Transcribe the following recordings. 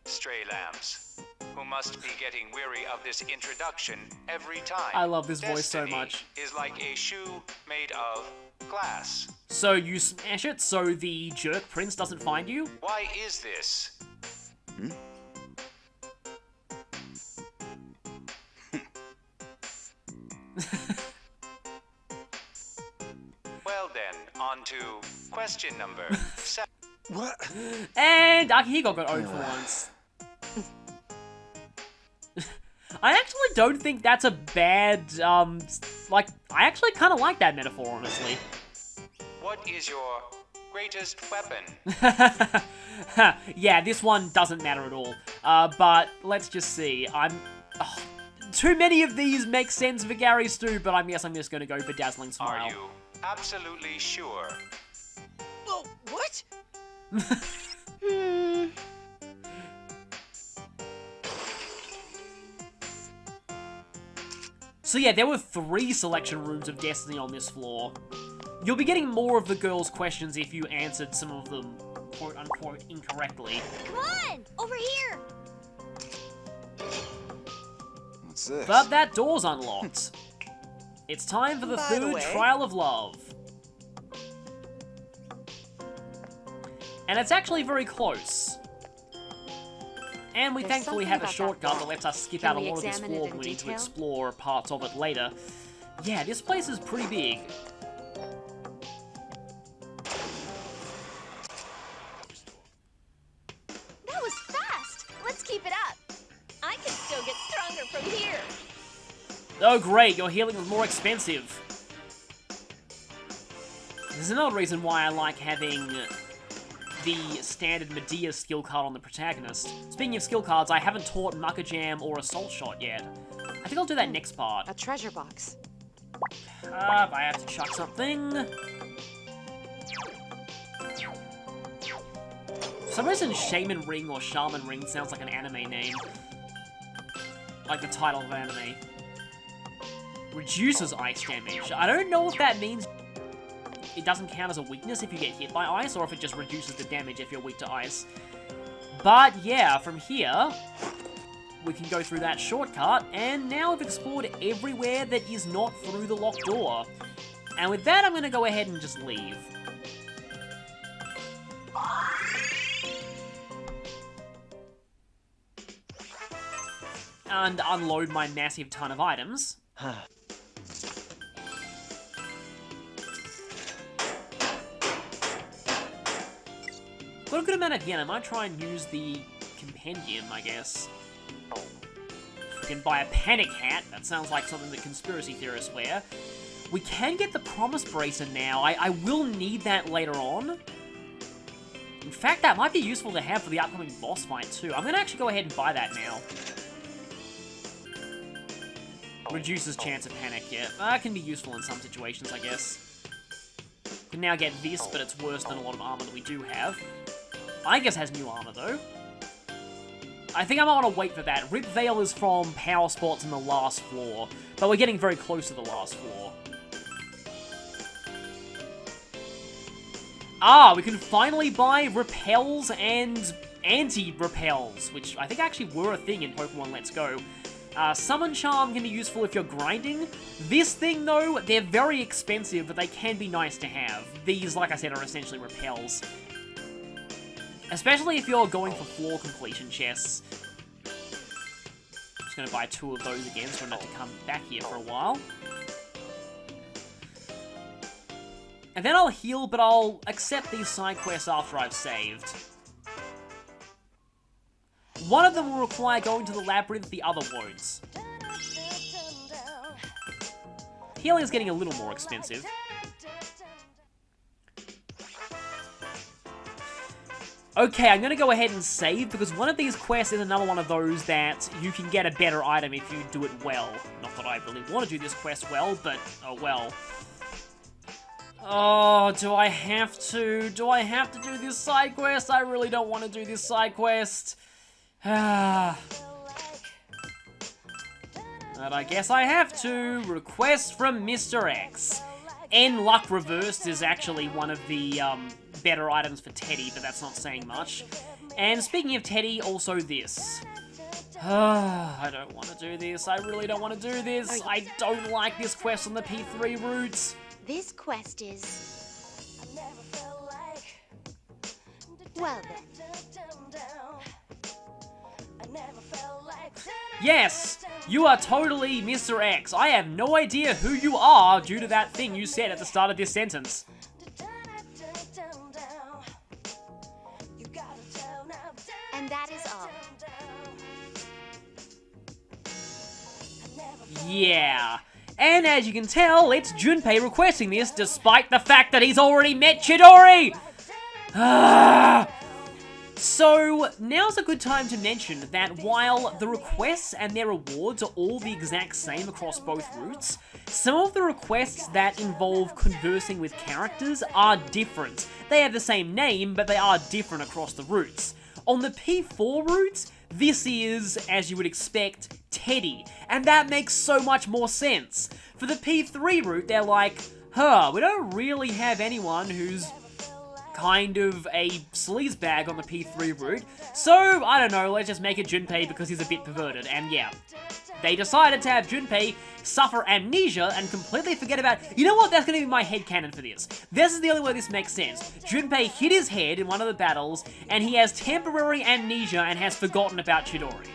stray lambs, who must be getting weary of this introduction every time. I love this voice so Destiny much. is like a shoe made of glass. So you smash it so the jerk prince doesn't find you? Why is this? Well then, on to question number 7. What? And Akihiko got owned for once. I actually don't think that's a bad, like, I actually kind of like that metaphor, honestly. What is your greatest weapon? Yeah, this one doesn't matter at all. But let's just see. Too many of these make sense for Gary Stu, but I guess I'm just going to go for Dazzling Smile. Are you absolutely sure? Oh, what? So yeah, there were 3 selection rooms of Destiny on this floor. You'll be getting more of the girls' questions if you answered some of them, quote-unquote, incorrectly. Come on! Over here! What's this? But that door's unlocked. It's time for the By the third way- trial of love. And it's actually very close. And we There's thankfully something have a about that shortcut that rock. lets us skip Can out a we lot of this examine it floor in when we need to detail? explore parts of it later. Yeah, this place is pretty big. That was fast! Let's keep it up! I can still get stronger from here! Oh great, your healing is more expensive. There's another reason why I like having the standard Medea skill card on the protagonist. Speaking of skill cards, I haven't taught Mucker Jam or Assault Shot yet. I think I'll do that next part. A treasure box. I have to chuck something. For some reason, Shaman Ring or Shaman Ring sounds like an anime name. Like the title of an anime. Reduces ice damage. I don't know if that means it doesn't count as a weakness if you get hit by ice, or if it just reduces the damage if you're weak to ice. But yeah, from here, we can go through that shortcut, and now we've explored everywhere that is not through the locked door. And with that, I'm going to go ahead and just leave. And unload my massive ton of items. Got a good amount of yen. I might try and use the compendium, I guess. We can buy a panic hat. That sounds like something that conspiracy theorists wear. We can get the promise bracer now. I will need that later on. In fact, that might be useful to have for the upcoming boss fight too. I'm going to actually go ahead and buy that now. Reduces chance of panic, yeah. That can be useful in some situations, I guess. We can now get this, but it's worse than a lot of armor that we do have. I guess has new armor, though. I think I might want to wait for that. Rip Veil is from power spots in the last floor, but we're getting very close to the last floor. Ah, we can finally buy repels and anti-repels, which I think actually were a thing in Pokemon Let's Go. Summon Charm can be useful if you're grinding. This thing, though, they're very expensive, but they can be nice to have. These, like I said, are essentially repels. Especially if you're going for floor completion chests. Just gonna buy 2 of those again, so I'm not to come back here for a while. And then I'll heal, but I'll accept these side quests after I've saved. One of them will require going to the labyrinth, the other won't. Healing is getting a little more expensive. Okay, I'm gonna go ahead and save, because one of these quests is another one of those that you can get a better item if you do it well. Not that I really want to do this quest well, but oh well. Oh, do I have to? Do I have to do this side quest? I really don't want to do this side quest. But I guess I have to. Request from Mr. X. N Luck Reversed is actually one of the better items for Teddie, but that's not saying much. And speaking of Teddie, also this. I don't want to do this. I really don't want to do this. I don't like this quest on the P3 route. This quest is... Well then. Yes, you are totally Mr. X. I have no idea who you are due to that thing you said at the start of this sentence. And that is all. Yeah. And as you can tell, it's Junpei requesting this despite the fact that he's already met Chidori! So, now's a good time to mention that while the requests and their rewards are all the exact same across both routes, some of the requests that involve conversing with characters are different. They have the same name, but they are different across the routes. On the P4 route, this is, as you would expect, Teddie, and that makes so much more sense. For the P3 route, they're like, we don't really have anyone who's kind of a sleazebag on the P3 route, so, I don't know, let's just make it Junpei because he's a bit perverted, and yeah. They decided to have Junpei suffer amnesia and completely forget about... You know what? That's going to be my headcanon for this. This is the only way this makes sense. Junpei hit his head in one of the battles, and he has temporary amnesia and has forgotten about Chidori.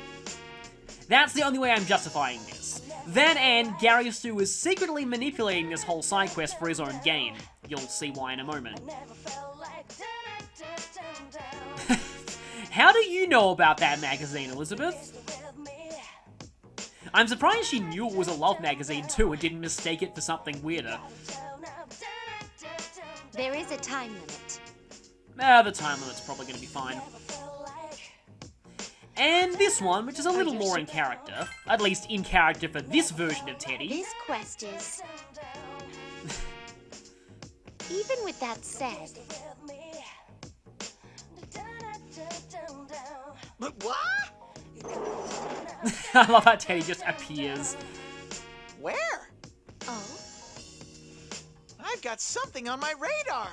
That's the only way I'm justifying this. That and Garyasu is secretly manipulating this whole side quest for his own gain. You'll see why in a moment. How do you know about that magazine, Elizabeth? I'm surprised she knew it was a love magazine too and didn't mistake it for something weirder. There is a time limit. The time limit's probably going to be fine. And this one, which is a little more in character, at least in character for this version of Teddie. This quest is... Even with that said... But what? I love how Teddie just appears. Where? Oh? I've got something on my radar.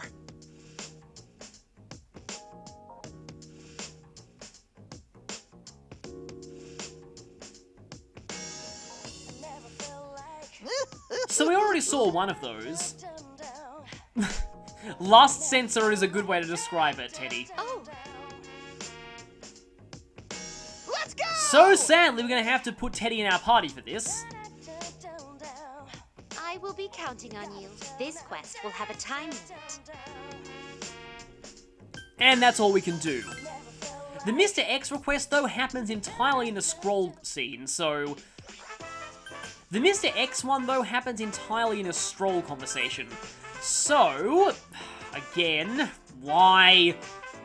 So we already saw one of those. Lust sensor is a good way to describe it, Teddie. Oh. Let's go! So sadly, we're going to have to put Teddie in our party for this. I will be counting on you. This quest will have a time limit. And that's all we can do. The Mr. X request, though, happens entirely in the scroll scene, so... The Mr. X one, though, happens entirely in a stroll conversation. So, again, why?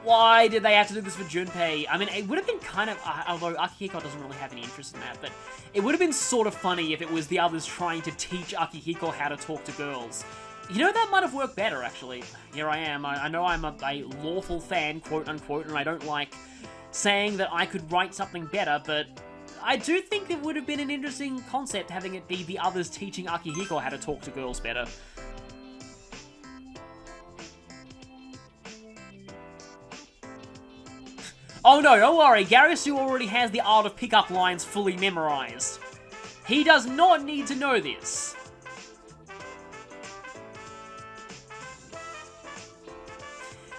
Why did they have to do this for Junpei? I mean, it would have been kind of... although Akihiko doesn't really have any interest in that, but it would have been sort of funny if it was the others trying to teach Akihiko how to talk to girls. You know, that might have worked better, actually. Here I am. I know I'm a lawful fan, quote-unquote, and I don't like saying that I could write something better, but I do think it would have been an interesting concept having it be the others teaching Akihiko how to talk to girls better. Oh no, don't worry, Garyasu already has the art of pickup lines fully memorized. He does not need to know this.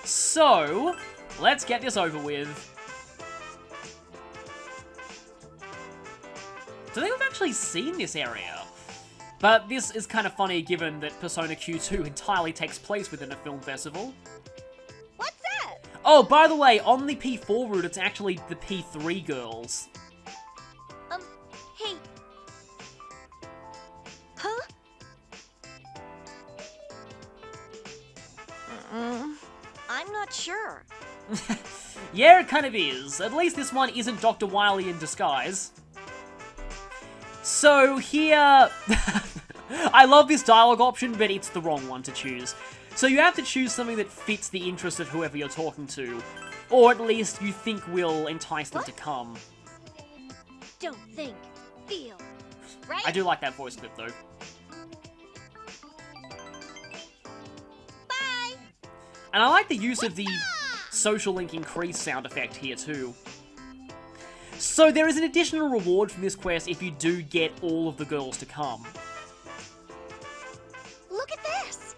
So, let's get this over with. I think we've actually seen this area. But this is kind of funny given that Persona Q2 entirely takes place within a film festival. What's that? Oh, by the way, on the P4 route, it's actually the P3 girls. Hey. Huh? I'm not sure. Yeah, it kind of is. At least this one isn't Dr. Wily in disguise. So here... I love this dialogue option, but it's the wrong one to choose. So you have to choose something that fits the interest of whoever you're talking to. Or at least you think will entice them to come. Don't think, feel, right? I do like that voice clip, though. Bye! And I like the use of the social link increase sound effect here too. So there is an additional reward from this quest if you do get all of the girls to come. Look at this.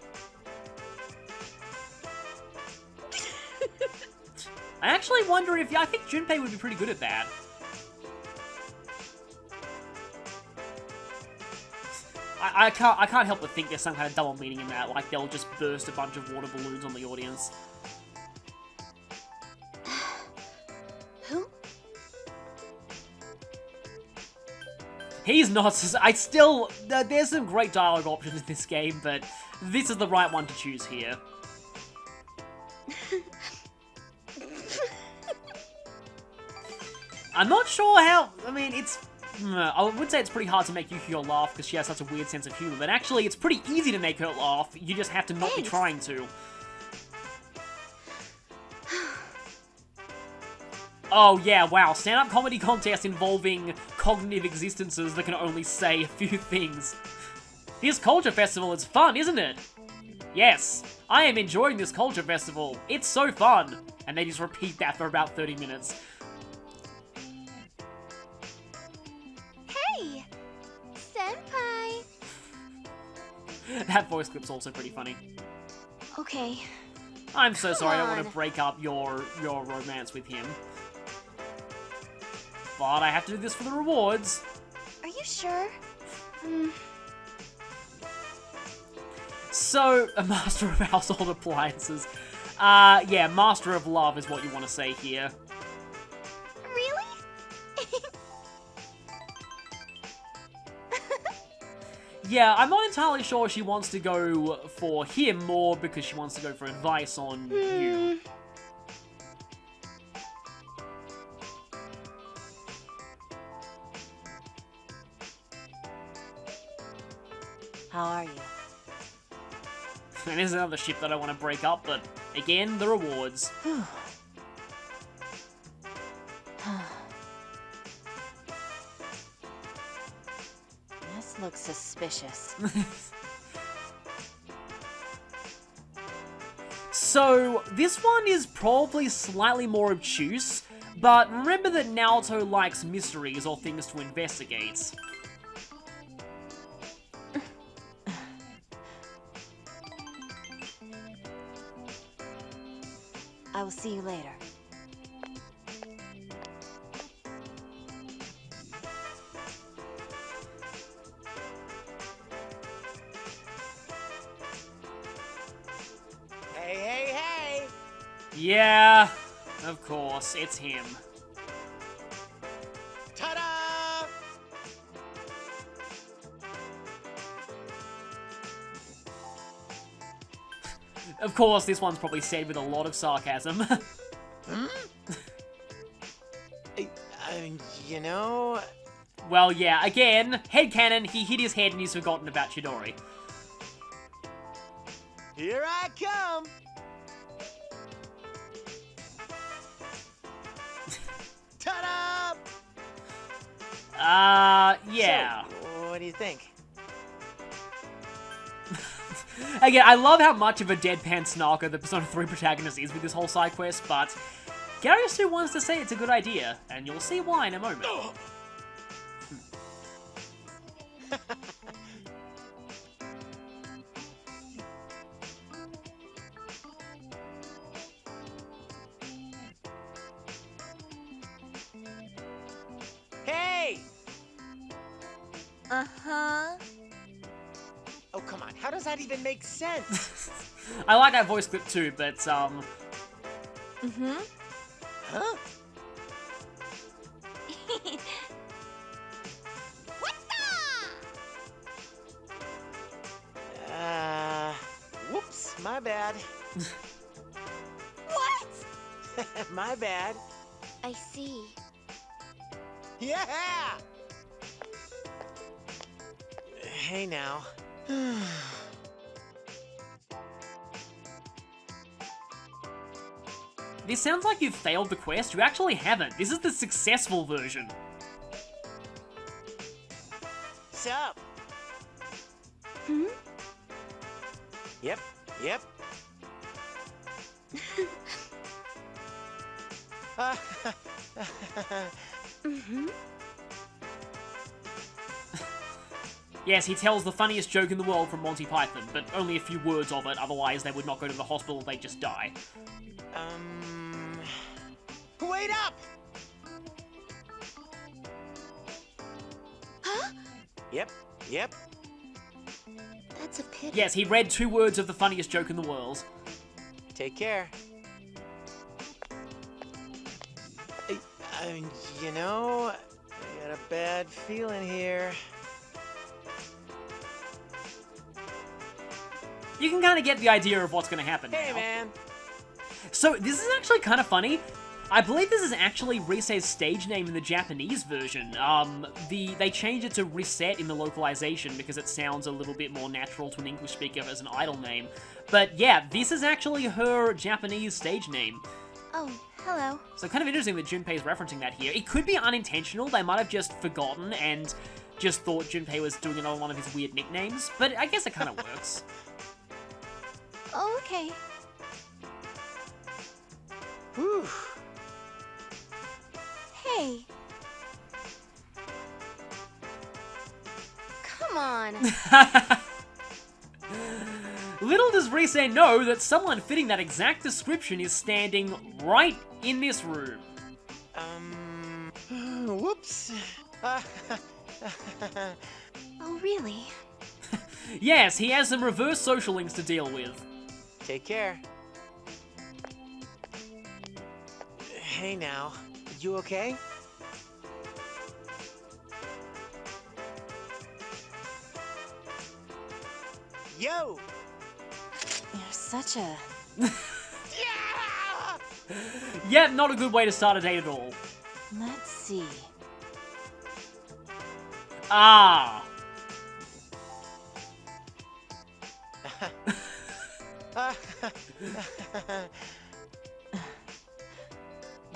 I actually wonder if... I think Junpei would be pretty good at that. I can't help but think there's some kind of double meaning in that, like they'll just burst a bunch of water balloons on the audience. Who? He's not... I still... There's some great dialogue options in this game, but this is the right one to choose here. I'm not sure how... I mean, it's... I would say it's pretty hard to make Yukio laugh because she has such a weird sense of humor, but actually it's pretty easy to make her laugh. You just have to not be trying to. Oh yeah, wow. Stand-up comedy contest involving cognitive existences that can only say a few things. This culture festival is fun, isn't it? Yes, I am enjoying this culture festival. It's so fun. And they just repeat that for about 30 minutes. Hey, Senpai. That voice clip's also pretty funny. Okay. I'm so sorry, I don't want on. to break up your romance with him. But I have to do this for the rewards. Are you sure? So, a master of household appliances. Yeah, master of love is what you want to say here. Really? Yeah, I'm not entirely sure she wants to go for him more because she wants to go for advice on you. How are you? And there's another ship that I want to break up, but again, the rewards. This looks suspicious. So, this one is probably slightly more obtuse, but remember that Naoto likes mysteries or things to investigate. I will see you later. Hey! Yeah, of course, it's him. Ta-da! Of course, this one's probably said with a lot of sarcasm. You know... Well, yeah, again, headcanon, he hit his head and he's forgotten about Chidori. Here I come! Ta-da! Yeah. So, what do you think? Again, I love how much of a deadpan snarker the Persona 3 protagonist is with this whole side quest, but Garyasu wants to say it's a good idea, and you'll see why in a moment. Hey! Uh-huh. Oh, come on. How does that even make sense? I like that voice clip too, but, Mm-hmm. Huh? What Whoops. My bad. What? My bad. I see. Yeah! Hey now. this sounds like you've failed the quest. You actually haven't. This is the successful version. Sup? Hmm? Yep. Yes, he tells the funniest joke in the world from Monty Python, but only a few words of it, otherwise they would not go to the hospital, they'd just die. Wait up! Huh? Yep. That's a pity. Yes, he read 2 words of the funniest joke in the world. Take care. You know, I got a bad feeling here. You can kind of get the idea of what's going to happen Hey, now. man. So, this is actually kind of funny. I believe this is actually Rise's stage name in the Japanese version. They changed it to Reset in the localization because it sounds a little bit more natural to an English speaker as an idol name. But yeah, this is actually her Japanese stage name. Oh, hello. So kind of interesting that Junpei's referencing that here. It could be unintentional, they might have just forgotten and just thought Junpei was doing another one of his weird nicknames, but I guess it kind of works. Oh, okay. Whew. Hey. Come on. Little does Rise know that someone fitting that exact description is standing right in this room. Whoops. Oh, really? Yes, he has some reverse social links to deal with. Take care. Hey now, you okay? Yo! You're such a... Yeah! Yep, not a good way to start a date at all. Let's see. Ah.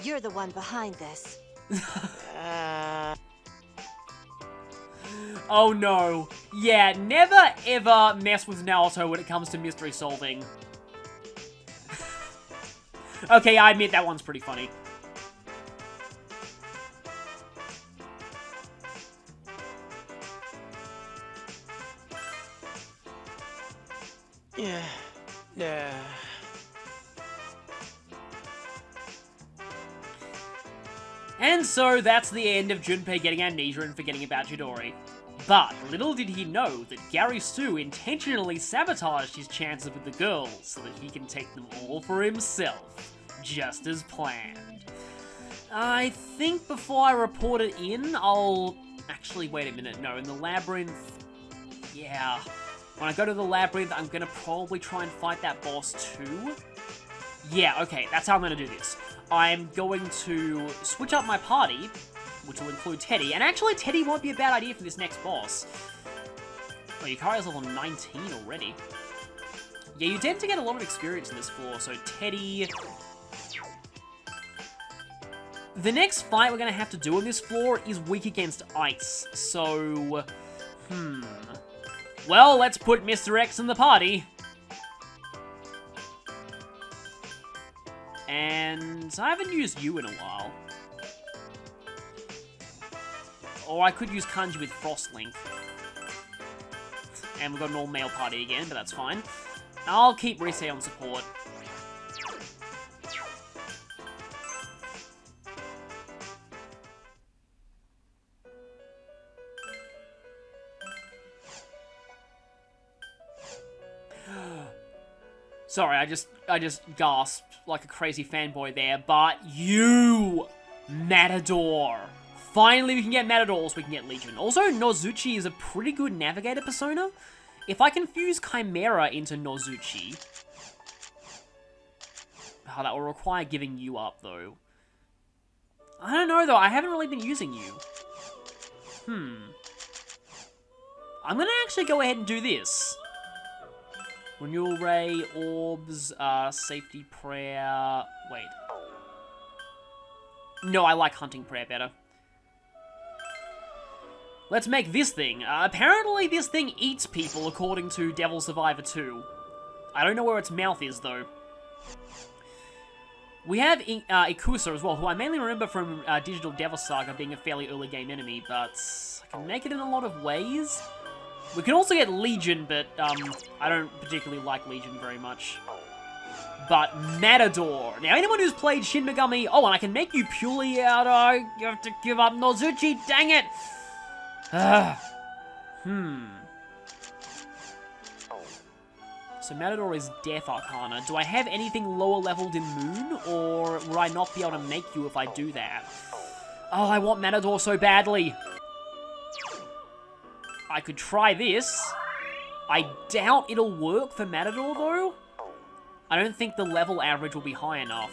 You're the one behind this. Oh no. Yeah, never ever mess with Naoto when it comes to mystery solving. Okay, I admit that one's pretty funny. Yeah. And so that's the end of Junpei getting amnesia and forgetting about Chidori. But little did he know that Gary Stu intentionally sabotaged his chances with the girls so that he can take them all for himself, just as planned. I think before I report it in, I'll... Actually, wait a minute, no, in the labyrinth... Yeah. When I go to the labyrinth, I'm gonna probably try and fight that boss too. Yeah, okay, that's how I'm gonna do this. I'm going to switch up my party, which will include Teddie, and actually Teddie won't be a bad idea for this next boss. Oh, Yukari's level 19 already. Yeah, you tend to get a lot of experience in this floor, so Teddie... The next fight we're going to have to do on this floor is weak against ice, so... Well, let's put Mr. X in the party. And I haven't used you in a while. Or I could use Kanji with Frostlink. And we've got an all-male party again, but that's fine. I'll keep Rise on support. Sorry, I just gasped like a crazy fanboy there, but you, Matador. Finally we can get Matadors, we can get Legion. Also, Nozuchi is a pretty good navigator persona. If I can fuse Chimera into Nozuchi... Oh, that will require giving you up, though. I don't know, though. I haven't really been using you. I'm gonna actually go ahead and do this. Renewal Ray, Orbs, Safety Prayer... Wait. No, I like Hunting Prayer better. Let's make this thing. Apparently this thing eats people, according to Devil Survivor 2. I don't know where its mouth is, though. We have Ikusa as well, who I mainly remember from Digital Devil Saga being a fairly early game enemy, but I can make it in a lot of ways. We can also get Legion, but I don't particularly like Legion very much. But Matador. Now, anyone who's played Shin Megami... Oh, and I can make you purely out... you have to give up Nozuchi, dang it! So Matador is Death Arcana. Do I have anything lower leveled in Moon, or would I not be able to make you if I do that? Oh, I want Matador so badly. I could try this. I doubt it'll work for Matador, though. I don't think the level average will be high enough.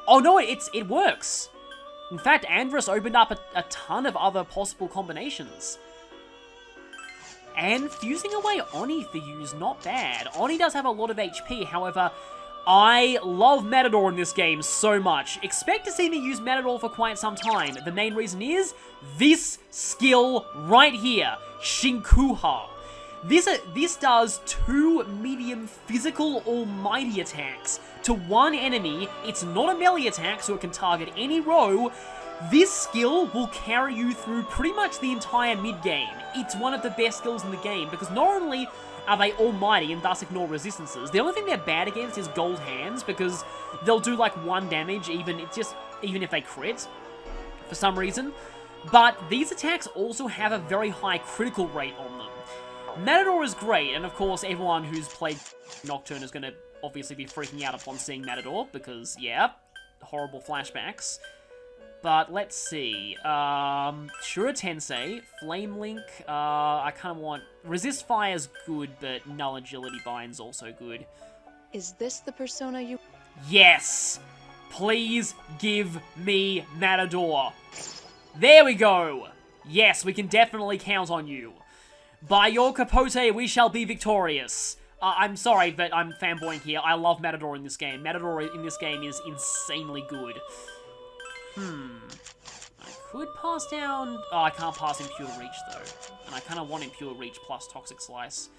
Oh no, it works. In fact, Andrus opened up a ton of other possible combinations. And fusing away Oni for you is not bad. Oni does have a lot of HP, however, I love Matador in this game so much. Expect to see me use Matador for quite some time. The main reason is this skill right here, Shinkuha. This does 2 medium physical almighty attacks to one enemy. It's not a melee attack, so it can target any row. This skill will carry you through pretty much the entire mid-game. It's one of the best skills in the game, because not only are they almighty and thus ignore resistances, the only thing they're bad against is gold hands, because they'll do like 1 damage even if they crit, for some reason. But these attacks also have a very high critical rate on them. Matador is great, and of course everyone who's played Nocturne is going to obviously be freaking out upon seeing Matador, because, yeah, horrible flashbacks. But let's see, Shura Tensei, Flame Link, I kind of want... Resist Fire's good, but Null Agility Bind's also good. Is this the persona you... Yes! Please give me Matador. There we go! Yes, we can definitely count on you. By your capote, we shall be victorious. I'm sorry, but I'm fanboying here. I love Matador in this game. Matador in this game is insanely good. I could pass down... Oh, I can't pass Impure Reach, though. And I kind of want Impure Reach plus Toxic Slice.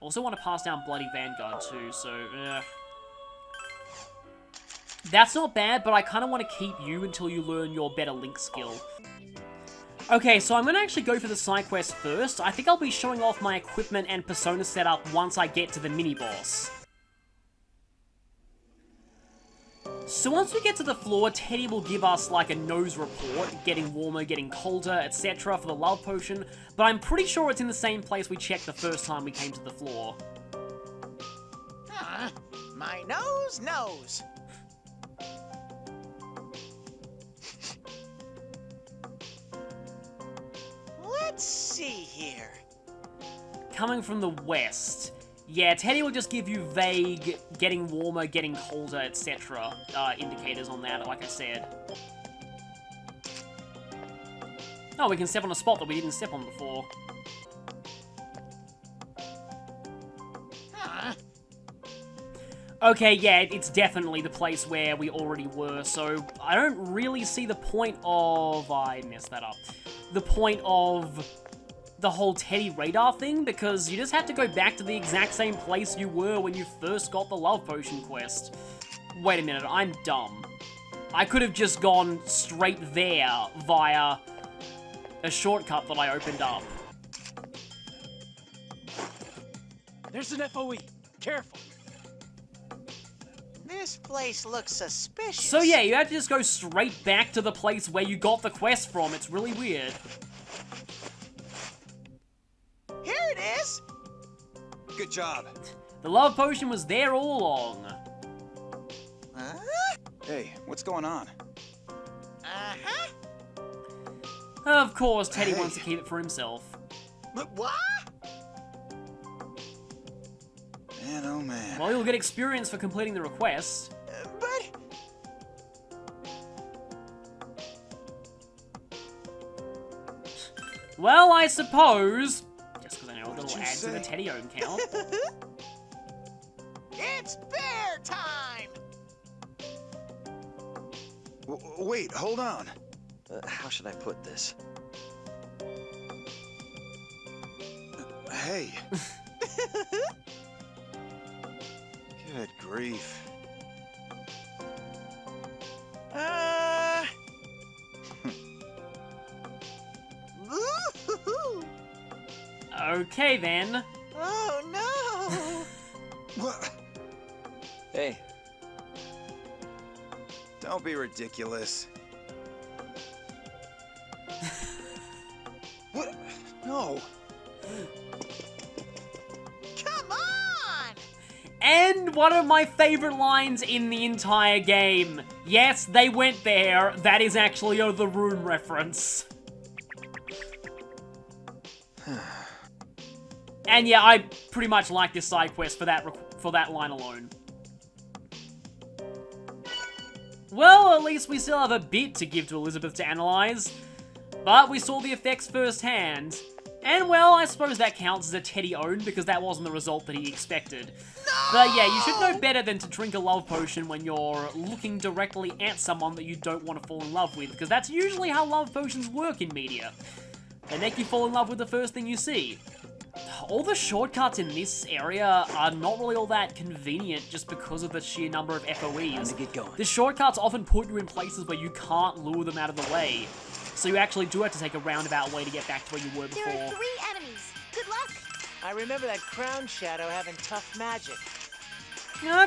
Also want to pass down Bloody Vanguard, too, so... That's not bad, but I kind of want to keep you until you learn your better Link skill. Okay, so I'm going to actually go for the side quest first. I think I'll be showing off my equipment and persona setup once I get to the mini-boss. So once we get to the floor, Teddie will give us like a nose report, getting warmer, getting colder, etc. for the love potion, but I'm pretty sure it's in the same place we checked the first time we came to the floor. My nose knows. Let's see here. Coming from the west. Yeah, Teddie will just give you vague, getting warmer, getting colder, etc. Indicators on that, like I said. Oh, we can step on a spot that we didn't step on before. Okay, yeah, it's definitely the place where we already were, so I don't really see the point of... I messed that up. The point of the whole Teddie radar thing, because you just have to go back to the exact same place you were when you first got the love potion quest. Wait a minute, I'm dumb. I could have just gone straight there via a shortcut that I opened up. There's an FOE. Careful. This place looks suspicious. So yeah, you have to just go straight back to the place where you got the quest from. It's really weird. Here it is. Good job. The love potion was there all along. Huh? Hey, what's going on? Uh-huh. Of course, Teddie wants to keep it for himself. But what? Man, oh man. Well, you'll get experience for completing the request. But... Well, I suppose... Just because I know a little you add to the say? Teddie own count. It's bear time! Wait, hold on. How should I put this? Hey. Good grief. Ooh-hoo-hoo. Okay, then. Oh no! What? Hey, Don't be ridiculous. What? No. Come on! And one of my favorite lines in the entire game. Yes, they went there. That is actually a The Room reference. And yeah, I pretty much like this side quest for that line alone. Well, at least we still have a bit to give to Elizabeth to analyze. But we saw the effects firsthand. And well, I suppose that counts as a Teddie own because that wasn't the result that he expected. But yeah, you should know better than to drink a love potion when you're looking directly at someone that you don't want to fall in love with, because that's usually how love potions work in media. They make you fall in love with the first thing you see. All the shortcuts in this area are not really all that convenient just because of the sheer number of FOEs. time to get going. The shortcuts often put you in places where you can't lure them out of the way. So you actually do have to take a roundabout way to get back to where you were before. There are 3 enemies. Good luck. I remember that crown shadow having tough magic.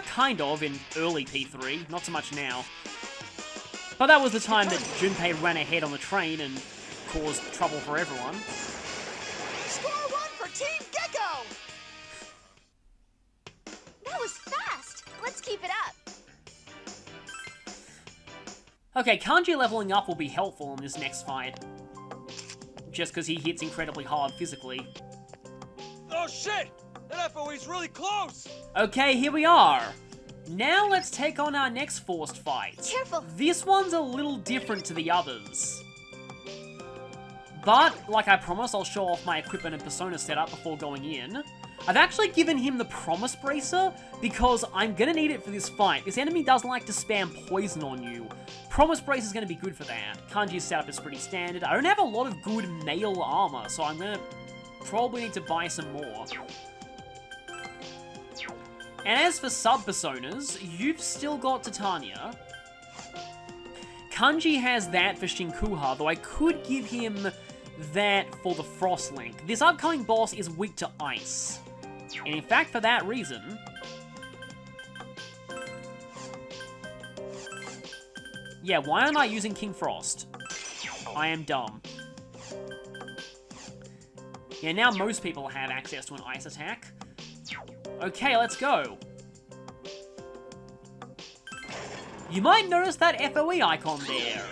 Kind of, in early P3, not so much now. But that was the time that Junpei ran ahead on the train and caused trouble for everyone. Score 1 for Team Gecko! That was fast. Let's keep it up. Okay, Kanji leveling up will be helpful in this next fight. Just because he hits incredibly hard physically. Oh shit! That FOE's really close! Okay, here we are. Now let's take on our next forced fight. Careful. This one's a little different to the others. But, like I promised, I'll show off my equipment and persona setup before going in. I've actually given him the Promise Bracer because I'm gonna need it for this fight. This enemy does like to spam poison on you. Promise Bracer is gonna be good for that. Kanji's setup is pretty standard. I don't have a lot of good male armor, so I'm gonna probably need to buy some more. And as for sub-personas, you've still got Titania. Kanji has that for Shinkuha, though I could give him that for the Frost Link. This upcoming boss is weak to ice. And in fact, for that reason... Yeah, why aren't I using King Frost? I am dumb. Yeah, now most people have access to an ice attack. Okay, let's go. You might notice that FOE icon there.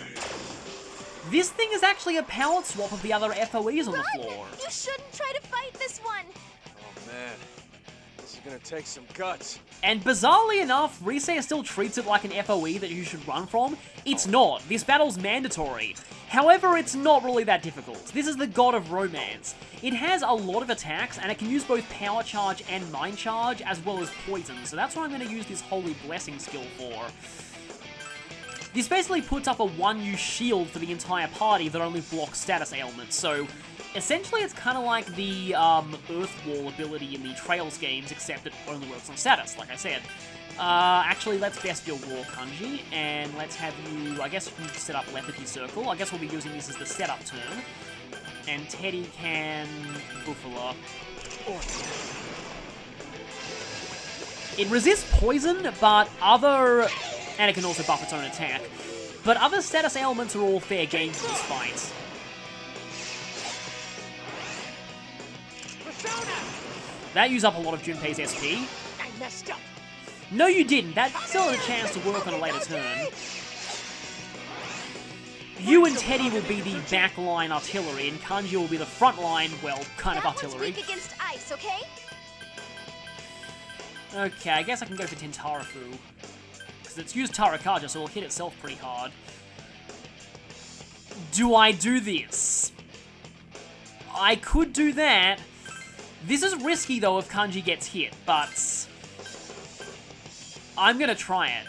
This thing is actually a palette swap of the other FOEs on the floor. You shouldn't try to fight this one. Oh man, this is gonna take some guts. And bizarrely enough, Risei still treats it like an FOE that you should run from. It's not. This battle's mandatory. However, it's not really that difficult. This is the God of Romance. It has a lot of attacks, and it can use both Power Charge and Mind Charge, as well as Poison, so that's what I'm going to use this Holy Blessing skill for. This basically puts up a 1-use shield for the entire party that only blocks status ailments, so essentially it's kind of like the Earth Wall ability in the Trails games, except it only works on status, like I said. Actually, let's best your War Kanji, and let's have you, I guess you can set up Lethargy Circle. I guess we'll be using this as the setup turn. And Teddie can Buffalo. It resists poison, but other... And it can also buff its own attack. But other status ailments are all fair game for this fight. That used up a lot of Junpei's SP. I messed up. No, you didn't. That still had a chance to work on a later turn. You and Teddie will be the backline artillery, and Kanji will be the front line, well, kind of artillery. That one's weak against ice, okay? Okay, I guess I can go for Tentarafu. Because it's used Tarakaja, so it'll hit itself pretty hard. Do I do this? I could do that. This is risky, though, if Kanji gets hit, but... I'm gonna try it.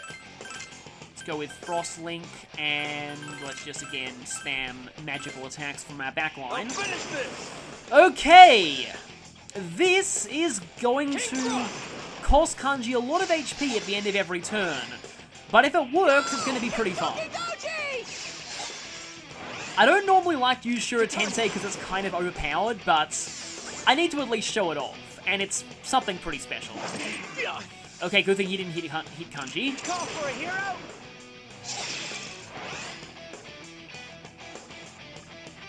Let's go with Frost Link, and let's just, again, spam magical attacks from our backline. Finish this! Okay! This is going to cost Kanji a lot of HP at the end of every turn. But if it works, it's going to be pretty fun. I don't normally like to use Shura Tensei because it's kind of overpowered, but I need to at least show it off, and it's something pretty special. Okay, good thing he didn't hit Kanji. Call for a hero?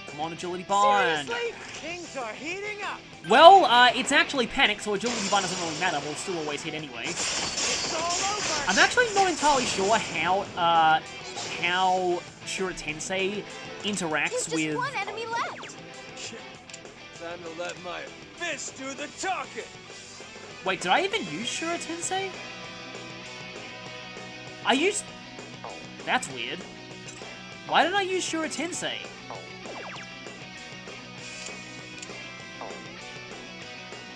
Come on, Agility Bind. Seriously? Things are heating up. Well, it's actually Panic, so Agility Bind doesn't really matter. We'll still always hit anyway. It's all over. I'm actually not entirely sure how Shura Tensei interacts There's with... just one enemy left. Time to let my fist do the talking. Wait, did I even use Shura Tensei? I used... That's weird. Why did I use Shura Tensei?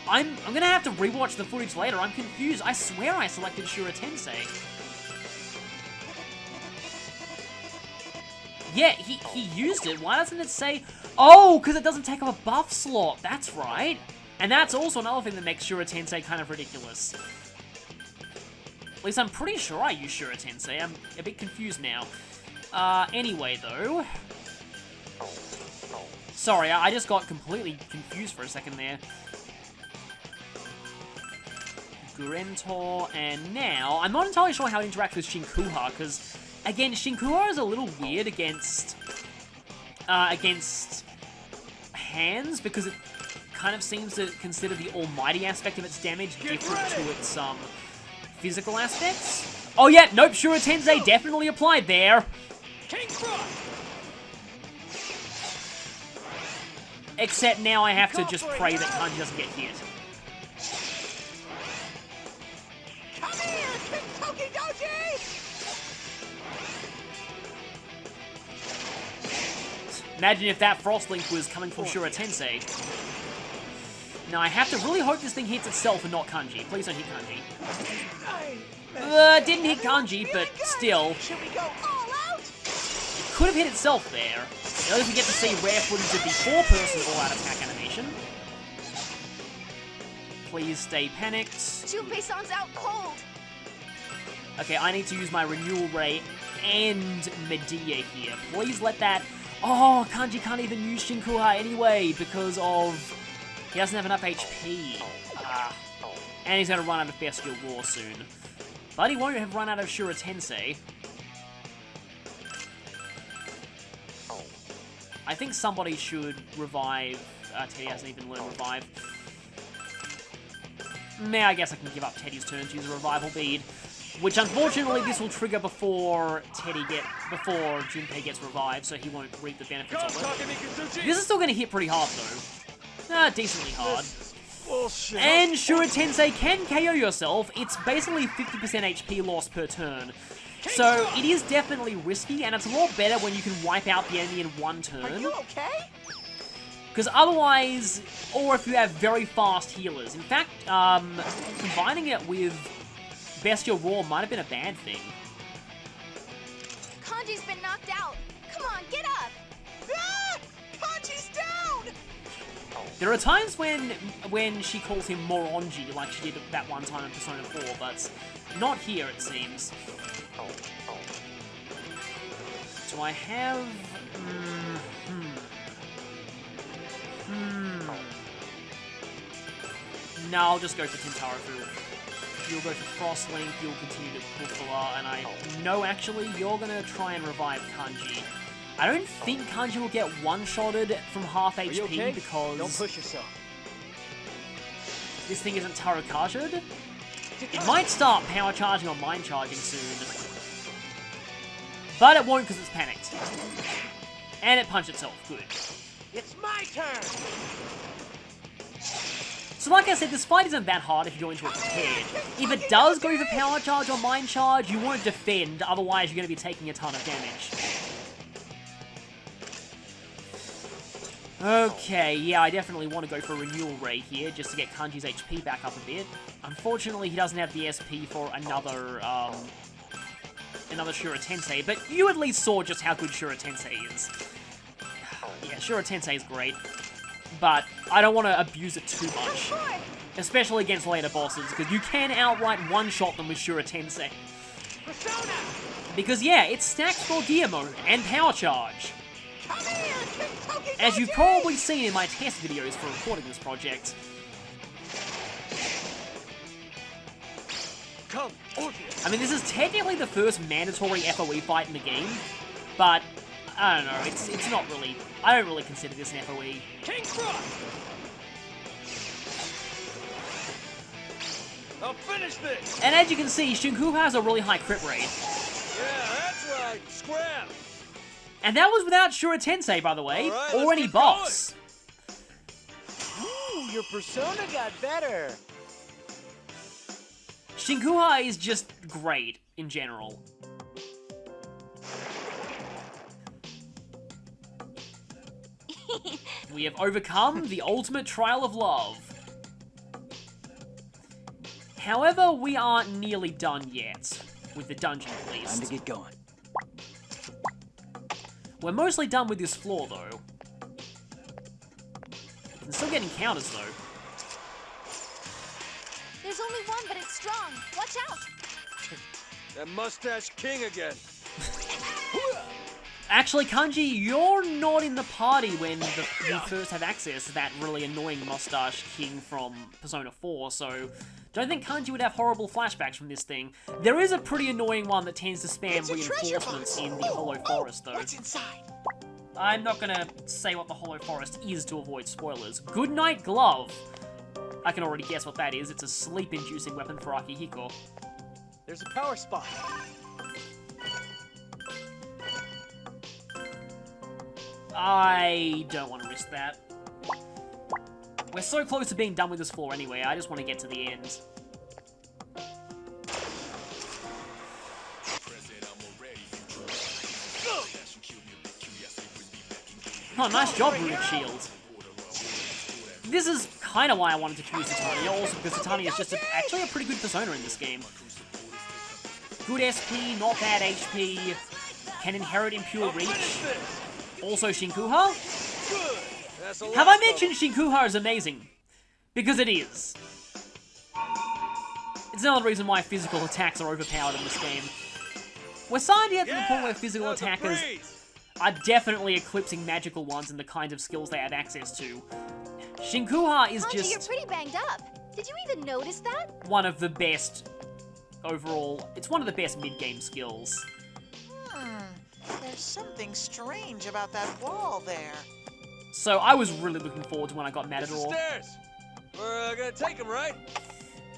I'm gonna have to rewatch the footage later. I'm confused. I swear I selected Shura Tensei. Yeah, he used it. Why doesn't it say... Oh, because it doesn't take up a buff slot. That's right. And that's also another thing that makes Shura Tensei kind of ridiculous. At least I'm pretty sure I use Shura Tensei. I'm a bit confused now. Anyway, though... Sorry, I just got completely confused for a second there. Gurentor, and now... I'm not entirely sure how it interacts with Shinkuha, because... Again, Shinkuha is a little weird against hands, because it kind of seems to consider the almighty aspect of its damage different to its physical aspects. Oh yeah, nope, Shura Tensei definitely applied there. Except now I have to just pray that Kanji doesn't get hit. Come here, Kentucky Doji! Imagine if that Frost Link was coming from Shura Tensei. Now I have to really hope this thing hits itself and not Kanji. Please don't hit Kanji. Didn't hit Kanji, but still. Should we go all out? Could have hit itself there. At least we get to see rare footage of the four-person all-out attack animation. Please stay panicked. Junpei-san's out cold. Okay, I need to use my Renewal Ray and Medea here. Please let that... Oh, Kanji can't even use Shinkuha anyway because of... He doesn't have enough HP. And he's going to run out of Bestial War soon. But he won't have run out of Shura Tensei. I think somebody should revive... Teddie hasn't even learned revive. Nah, I guess I can give up Teddie's turn to use a revival bead. Which, unfortunately, this will trigger before Junpei gets revived, so he won't reap the benefits of it. This is still going to hit pretty hard, though. Decently hard. Bullshit. And Shura Tensei can KO yourself. It's basically 50% HP loss per turn. So, it is definitely risky, and it's a lot better when you can wipe out the enemy in one turn. Are you okay? Because otherwise, or if you have very fast healers. In fact, combining it with Bestial Roar might have been a bad thing. Kanji's been knocked out. Come on, get up. Ah! Kanji's down! There are times when she calls him Moronji, like she did that one time in Persona 4, but not here, it seems. Do I have... No, I'll just go for Tintarafu. You'll go for Frostlink, you'll continue to Buffalo, and I know actually you're gonna try and revive Kanji. I don't think Kanji will get one-shotted from half HP okay? because Don't push yourself. this thing isn't Tarokaja'd. It might start power charging or mind charging soon. But it won't because it's panicked. And it punched itself. Good. It's my turn! So like I said, this fight isn't that hard if you go into it prepared. If it does go for power charge or mind charge, you won't defend, otherwise you're going to be taking a ton of damage. Okay, yeah, I definitely want to go for a Renewal Ray here, just to get Kanji's HP back up a bit. Unfortunately, he doesn't have the SP for another Shura Tensei, but you at least saw just how good Shura Tensei is. Yeah, Shura Tensei is great, but I don't want to abuse it too much. Especially against later bosses, because you can outright one-shot them with Shura Tensei. Because yeah, it's stacked for gear mode and power charge. As you've probably seen in my test videos for recording this project. Come, Orpheus. I mean, this is technically the first mandatory FOE fight in the game, but I don't know, it's not really, I don't really consider this an FOE. King Frost! I'll finish this! And as you can see, Shinku has a really high crit rate. Yeah, that's right. Scram! And that was without Shura Tensei, by the way, All right, or let's any keep buffs. Ooh, your persona got better. Shinkuha is just great, in general. We have overcome the ultimate trial of love. However, we aren't nearly done yet, with the dungeon at Time least. to get going. We're mostly done with this floor, though. We can still get encounters, though. There's only one, but it's strong. Watch out! That mustache king again. Actually, Kanji, you're not in the party when you first have access to that really annoying mustache king from Persona 4, so don't think Kanji would have horrible flashbacks from this thing. There is a pretty annoying one that tends to spam It's a treasure reinforcements box. in the Hollow Forest, though. What's inside? I'm not gonna say what the Hollow Forest is to avoid spoilers. Goodnight Glove. I can already guess what that is. It's a sleep-inducing weapon for Akihiko. There's a power spot. I don't want to risk that. We're so close to being done with this floor anyway, I just want to get to the end. Oh, nice job, Runic Shield. This is kind of why I wanted to choose Titania, also because Titania is just actually a pretty good persona in this game. Good SP, not bad HP, can inherit impure reach. Also Shinkuha? Good. That's a Have I mentioned Shinkuha is amazing? Because it is. It's another reason why physical attacks are overpowered in this game. We're starting to get to the point where physical attackers are definitely eclipsing magical ones in the kinds of skills they have access to. Shinkuha is Kanji, you're just pretty banged up. Did you even notice that? one of the best overall. It's one of the best mid-game skills. There's something strange about that wall there. So I was really looking forward to when I got It's the Matador. stairs. We're gonna take him, right?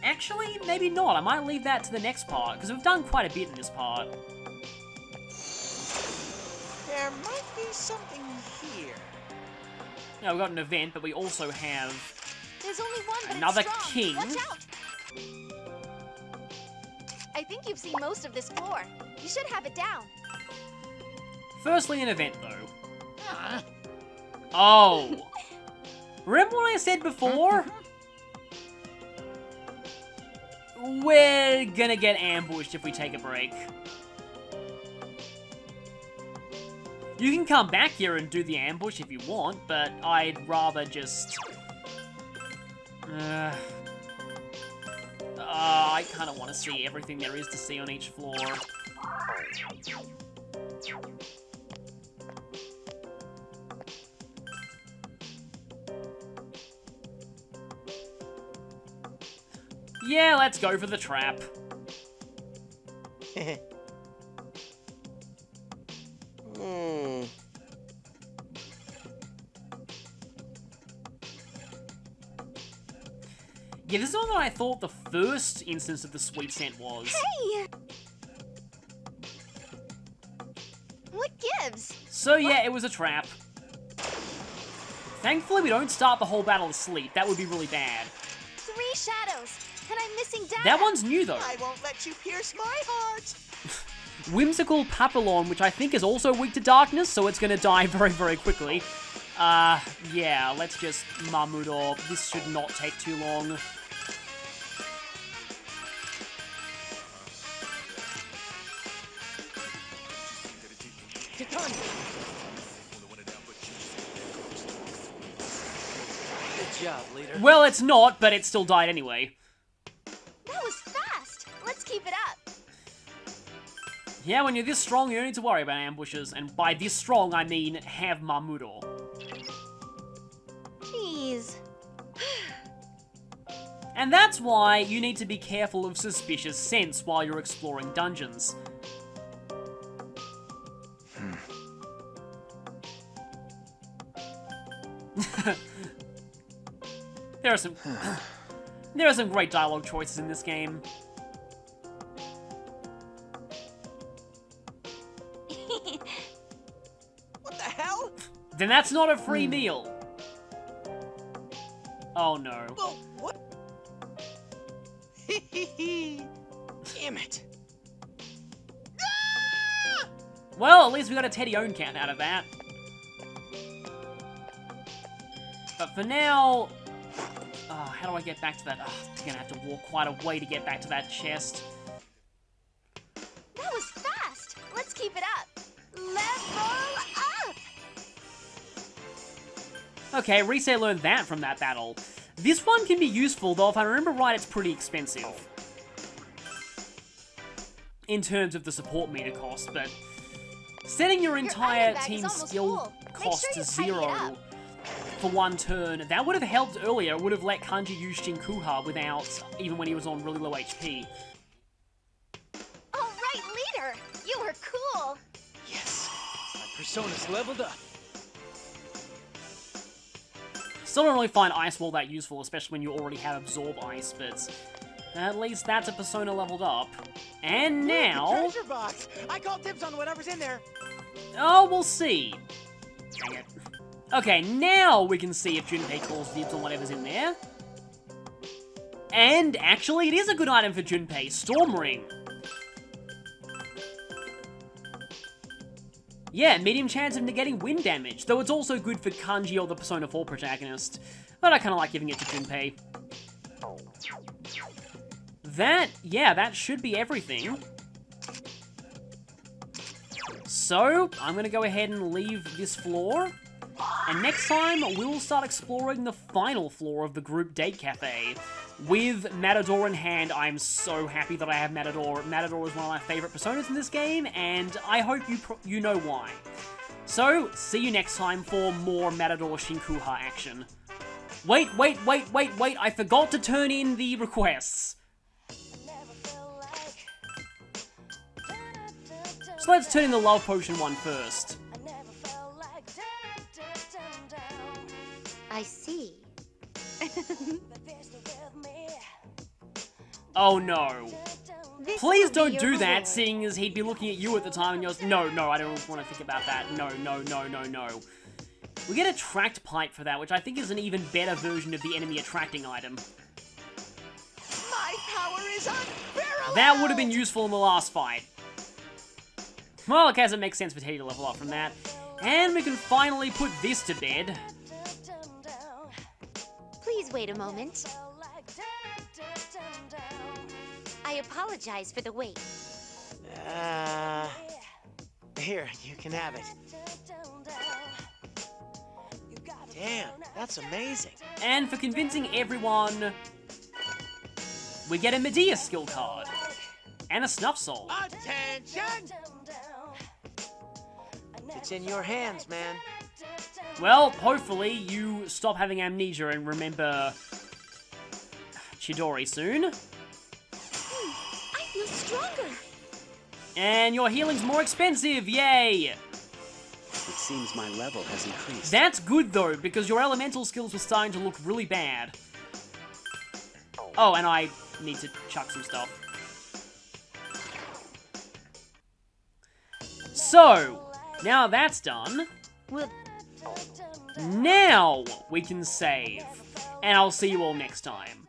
Actually, maybe not. I might leave that to the next part, because we've done quite a bit in this part. There might be something here. Now, we've got an event, but we also have There's only one, but another it's strong. king. Watch out! I think you've seen most of this floor. You should have it down. Firstly, an event, though. Oh. Remember what I said before? We're gonna get ambushed if we take a break. You can come back here and do the ambush if you want, but I'd rather just... I kind of want to see everything there is to see on each floor. Yeah, let's go for the trap. Yeah, this is not what I thought the first instance of the sweet scent was. Hey! What gives? So yeah, it was a trap. Thankfully, we don't start the whole battle asleep. That would be really bad. 3 shadows, and I'm missing data. That one's new, though. I won't let you pierce my heart. Whimsical Papillon, which I think is also weak to darkness, so it's gonna die very, very quickly. Yeah, let's just Mamudo. This should not take too long. job, leader. Well, it's not, but it still died anyway. That was fast. Let's keep it up. Yeah, when you're this strong, you don't need to worry about ambushes. And by this strong, I mean have Marmudor. Jeez. And that's why you need to be careful of suspicious scents while you're exploring dungeons. There are some great dialogue choices in this game. What the hell? Then that's not a free meal. Oh no. Whoa, what? Damn it. Well, at least we got a Teddie own cat out of that. But for now... how do I get back to that? I'm gonna have to walk quite a way to get back to that chest. That was fast. Let's keep it up. Level up. Okay, Rise learned that from that battle. This one can be useful, though if I remember right, it's pretty expensive. In terms of the support meter cost, but... setting your entire item bag is team's almost skill full. Make cost sure to you tidy it 0 up. for one turn, that would have helped earlier. It would have let Kanji use Shinkuha without, even when he was on really low HP. All right, leader. You were cool. Yes. My persona's leveled up. Still don't really find Ice Wall that useful, especially when you already have Absorb Ice, but at least that's a persona leveled up. And now... Treasure box! I called dibs on whatever's in there. oh, we'll see. Dang it. Okay, now we can see if Junpei calls dibs on whatever's in there. And actually, it is a good item for Junpei, Storm Ring. Yeah, medium chance of negating wind damage, though it's also good for Kanji or the Persona 4 protagonist. But I kind of like giving it to Junpei. That should be everything. So, I'm gonna go ahead and leave this floor. And next time, we'll start exploring the final floor of the group date cafe. With Matador in hand, I'm so happy that I have Matador. Matador is one of my favorite personas in this game, and I hope you know why. So, see you next time for more Matador Shinkuha action. Wait, I forgot to turn in the requests. So let's turn in the Love Potion one first. I see. Oh no. This Please will be don't your do that, reward. seeing as he'd be looking at you at the time and you're... No, I don't want to think about that. No. We get a tracked pipe for that, which I think is an even better version of the enemy attracting item. My power is unparalleled! That would have been useful in the last fight. Well, I guess it makes sense for Teddie to level up from that. And we can finally put this to bed. Please wait a moment. I apologize for the wait. Here, you can have it. Damn, that's amazing. And for convincing everyone, we get a Medea skill card. And a Snuff Soul. Attention! It's in your hands, man. Well, hopefully you stop having amnesia and remember Chidori soon. I feel stronger. And your healing's more expensive, yay! It seems my level has increased. That's good though, because your elemental skills were starting to look really bad. Oh, and I need to chuck some stuff. So, now that's done, now we can save. And I'll see you all next time.